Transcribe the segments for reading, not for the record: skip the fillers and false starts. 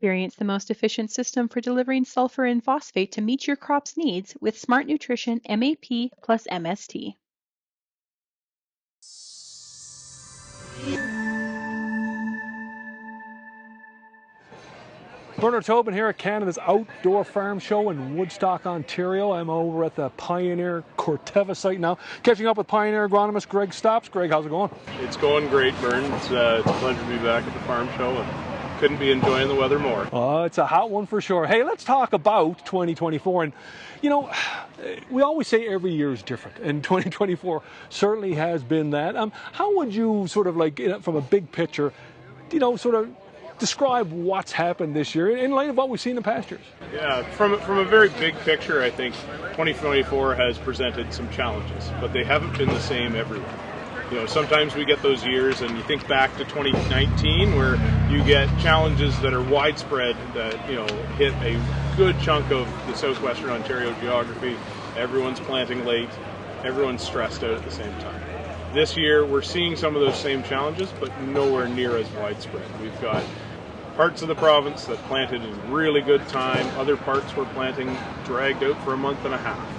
Experience the most efficient system for delivering sulfur and phosphate to meet your crop's needs with Smart Nutrition MAP plus MST. Bernard Tobin here at Canada's Outdoor Farm Show in Woodstock, Ontario. I'm over at the Pioneer Corteva site now, catching up with Pioneer agronomist Gregg Stopps. Greg, how's it going? It's going great, Bern. It's a pleasure to be back at the farm show, and couldn't be enjoying the weather more. It's a hot one for sure. Hey, let's talk about 2024. And, you know, we always say every year is different, and 2024 certainly has been that. How would you sort of like, from a big picture, sort of describe what's happened this year in light of what we've seen in past years? Yeah, from a very big picture, I think 2024 has presented some challenges, but they haven't been the same everywhere. Sometimes we get those years, and you think back to 2019, where you get challenges that are widespread that hit a good chunk of the southwestern Ontario geography. Everyone's planting late, everyone's stressed out at the same time. This year, we're seeing some of those same challenges, but nowhere near as widespread. We've got parts of the province that planted in really good time. Other parts were planting dragged out for a month and a half.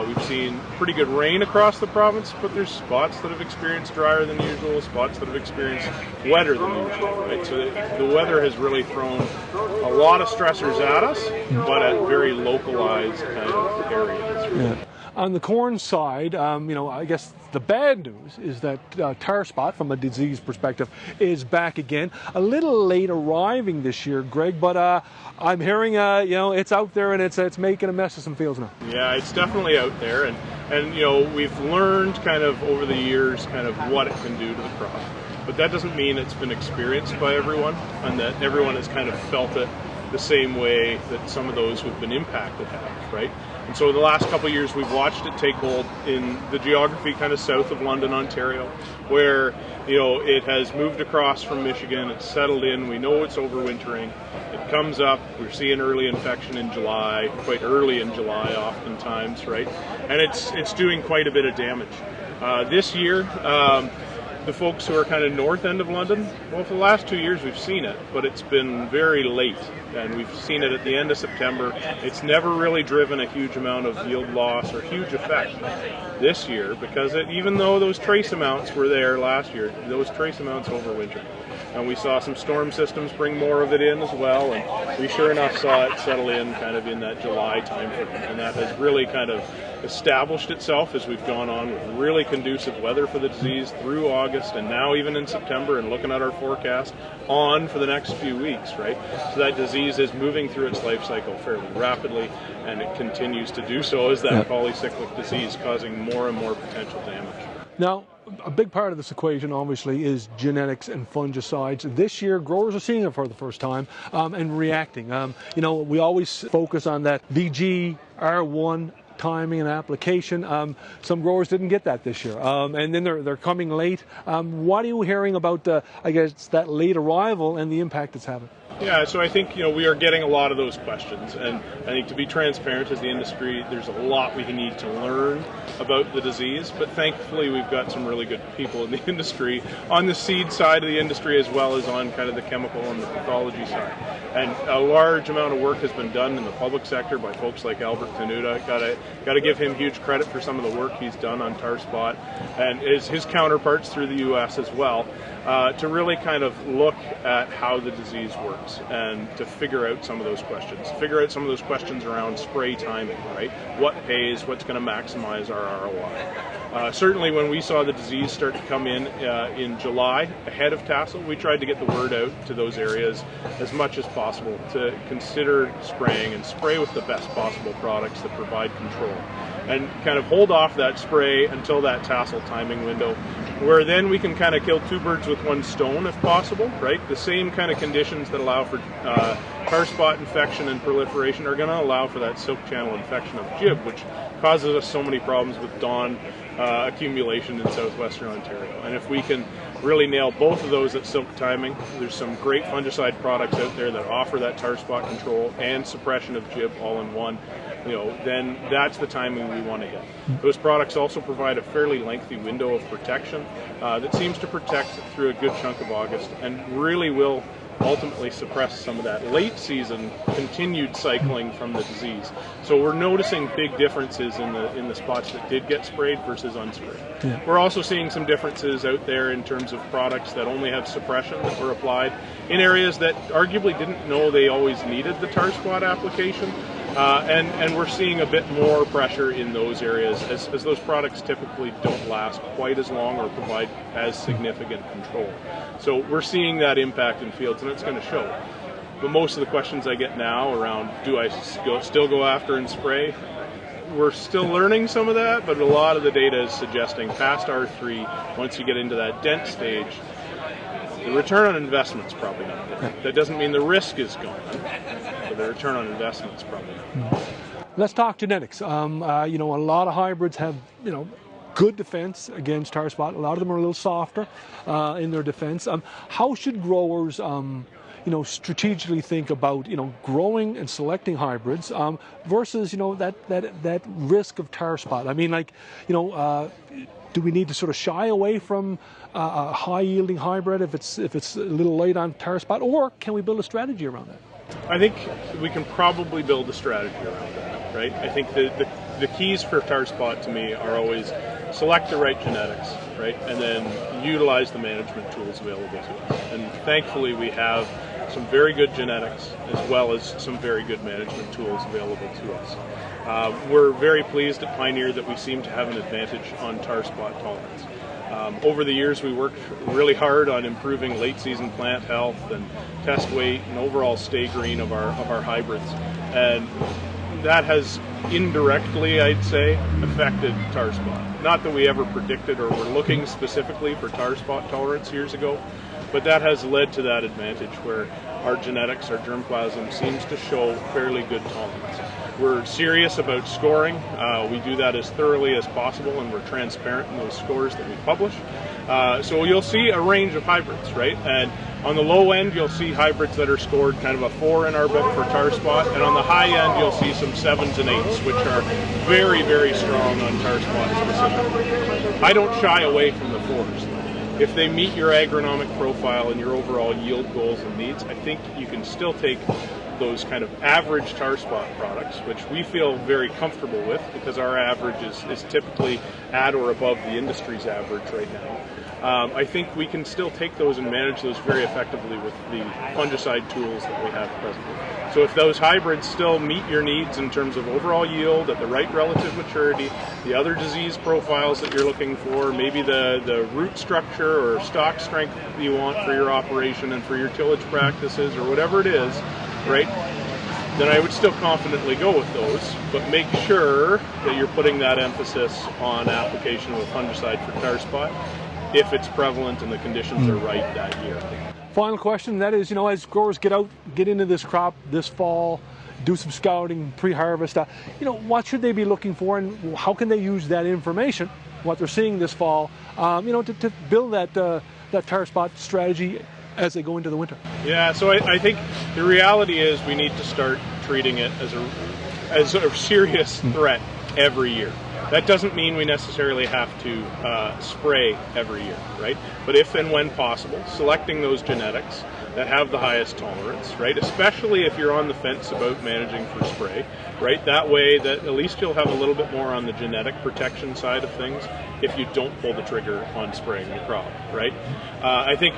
We've seen pretty good rain across the province, but there's spots that have experienced drier than usual, spots that have experienced wetter than usual, right? So the weather has really thrown a lot of stressors at us, but at very localized kind of areas. Right? Yeah. On the corn side, I guess the bad news is that tar spot, from a disease perspective, is back again. A little late arriving this year, Greg, but I'm hearing, it's out there and it's making a mess of some fields now. Yeah, it's definitely out there, and we've learned kind of over the years kind of what it can do to the crop. But that doesn't mean it's been experienced by everyone, and that everyone has kind of felt it the same way that some of those who've been impacted have, right? And so the last couple of years we've watched it take hold in the geography kind of south of London, Ontario, where it has moved across from Michigan, it's settled in, we know it's overwintering, it comes up, we're seeing early infection in July, quite early in July oftentimes, right? And it's doing quite a bit of damage. This year, the folks who are kind of north end of London, well, for the last 2 years we've seen it, but it's been very late, and we've seen it at the end of September. It's never really driven a huge amount of yield loss or huge effect this year, because even though those trace amounts were there last year, those trace amounts overwintered. And we saw some storm systems bring more of it in as well, and we sure enough saw it settle in kind of in that July time frame, and that has really kind of established itself as we've gone on with really conducive weather for the disease through August, and now even in September, and looking at our forecast on for the next few weeks, right? So that disease is moving through its life cycle fairly rapidly, and it continues to do so as that polycyclic disease, causing more and more potential damage. Now, a big part of this equation, obviously, is genetics and fungicides. This year, growers are seeing it for the first time and reacting. We always focus on that VG R1 timing and application. Some growers didn't get that this year, and then they're coming late. What are you hearing about, that late arrival and the impact it's having? Yeah, so I think we are getting a lot of those questions, and I think to be transparent as the industry, there's a lot we need to learn about the disease, but thankfully we've got some really good people in the industry, on the seed side of the industry as well as on kind of the chemical and the pathology side. And a large amount of work has been done in the public sector by folks like Albert Tenuta. Got to give him huge credit for some of the work he's done on tar spot, and his counterparts through the U.S. as well, to really kind of look at how the disease works and to figure out some of those questions around spray timing, right? What pays, what's going to maximize our ROI. Certainly when we saw the disease start to come in July, ahead of tassel, we tried to get the word out to those areas as much as possible to consider spraying and spray with the best possible products that provide control. And kind of hold off that spray until that tassel timing window, where then we can kind of kill two birds with one stone if possible, right? The same kind of conditions that allow for tar spot infection and proliferation are going to allow for that silk channel infection of jib, which causes us so many problems with dawn accumulation in southwestern Ontario. And if we can really nail both of those at silk timing, there's some great fungicide products out there that offer that tar spot control and suppression of jib all in one. Then that's the timing we want to hit. Those products also provide a fairly lengthy window of protection that seems to protect through a good chunk of August, and really will ultimately suppress some of that late season continued cycling from the disease. So we're noticing big differences in the spots that did get sprayed versus unsprayed. Yeah. We're also seeing some differences out there in terms of products that only have suppression that were applied in areas that arguably didn't know they always needed the tar spot application. And we're seeing a bit more pressure in those areas as those products typically don't last quite as long or provide as significant control. So we're seeing that impact in fields, and it's going to show. But most of the questions I get now around, do I still go after and spray? We're still learning some of that, but a lot of the data is suggesting past R3, once you get into that dense stage, the return on investment is probably not there. That doesn't mean the risk is gone, but the return on investment is probably not there. Let's talk genetics. A lot of hybrids have, good defense against tar spot. A lot of them are a little softer in their defense. How should growers, strategically think about, growing and selecting hybrids versus, that risk of tar spot? I mean, do we need to sort of shy away from a high-yielding hybrid if it's a little light on tar spot, or can we build a strategy around that? I think we can probably build a strategy around that, right? I think the keys for tar spot to me are always select the right genetics, right, and then utilize the management tools available to us. And thankfully, we have some very good genetics as well as some very good management tools available to us. We're very pleased at Pioneer that we seem to have an advantage on tar spot tolerance. Over the years, we worked really hard on improving late season plant health and test weight and overall stay green of our hybrids, and that has indirectly, I'd say, affected tar spot. Not that we ever predicted or were looking specifically for tar spot tolerance years ago, but that has led to that advantage where our genetics, our germplasm, seems to show fairly good tolerance. We're serious about scoring. We do that as thoroughly as possible, and we're transparent in those scores that we publish. So you'll see a range of hybrids, right? And on the low end, you'll see hybrids that are scored kind of a 4 in our book for tar spot, and on the high end, you'll see some 7s and 8s, which are very, very strong on tar spot specifically. I don't shy away from the 4s. If they meet your agronomic profile and your overall yield goals and needs, I think you can still take those kind of average tar spot products, which we feel very comfortable with because our average is typically at or above the industry's average right now. I think we can still take those and manage those very effectively with the fungicide tools that we have presently. So if those hybrids still meet your needs in terms of overall yield at the right relative maturity, the other disease profiles that you're looking for, maybe the root structure or stalk strength that you want for your operation and for your tillage practices or whatever it is, right, then I would still confidently go with those, but make sure that you're putting that emphasis on application of a fungicide for tar spot if it's prevalent and the conditions are right that year. Final question, that is, as growers get into this crop this fall, do some scouting, pre-harvest, what should they be looking for, and how can they use that information, what they're seeing this fall, to build that tar spot strategy as they go into the winter? Yeah, so I think the reality is we need to start treating it as a serious threat every year. That doesn't mean we necessarily have to spray every year, right? But if and when possible, selecting those genetics that have the highest tolerance, right? Especially if you're on the fence about managing for spray, right? That way that at least you'll have a little bit more on the genetic protection side of things if you don't pull the trigger on spraying the crop, right? I think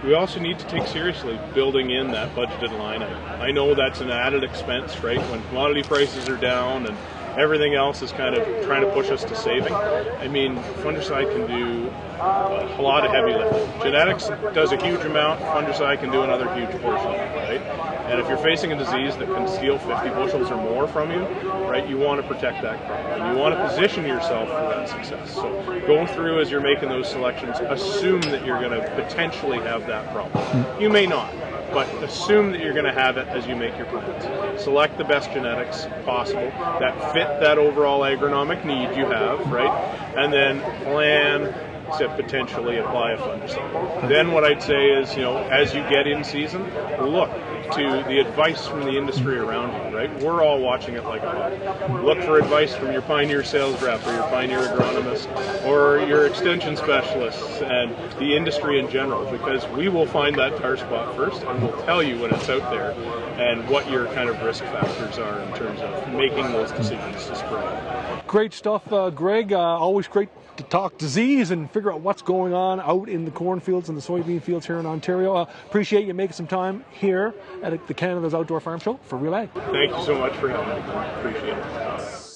we also need to take seriously building in that budgeted line item. I know that's an added expense, right? When commodity prices are down and everything else is kind of trying to push us to saving. I mean, fungicide can do a lot of heavy lifting. Genetics does a huge amount, fungicide can do another huge portion, right? And if you're facing a disease that can steal 50 bushels or more from you, right, you want to protect that crop. And you want to position yourself for that success. So go through as you're making those selections, assume that you're going to potentially have that problem. You may not, but assume that you're going to have it as you make your plans. Select the best genetics possible that fit that overall agronomic need you have, right? And then plan to potentially apply a fungicide. Then what I'd say is, as you get in season, look to the advice from the industry around you, right? We're all watching it like a hawk. Look for advice from your Pioneer sales rep or your Pioneer agronomist or your extension specialists and the industry in general, because we will find that tar spot first and we'll tell you when it's out there and what your kind of risk factors are in terms of making those decisions to spray. Great stuff, Greg. Always great to talk disease and figure out what's going on out in the cornfields and the soybean fields here in Ontario. Appreciate you making some time here at the Canada's Outdoor Farm Show for Real Ag. Thank you so much for having me. Appreciate it.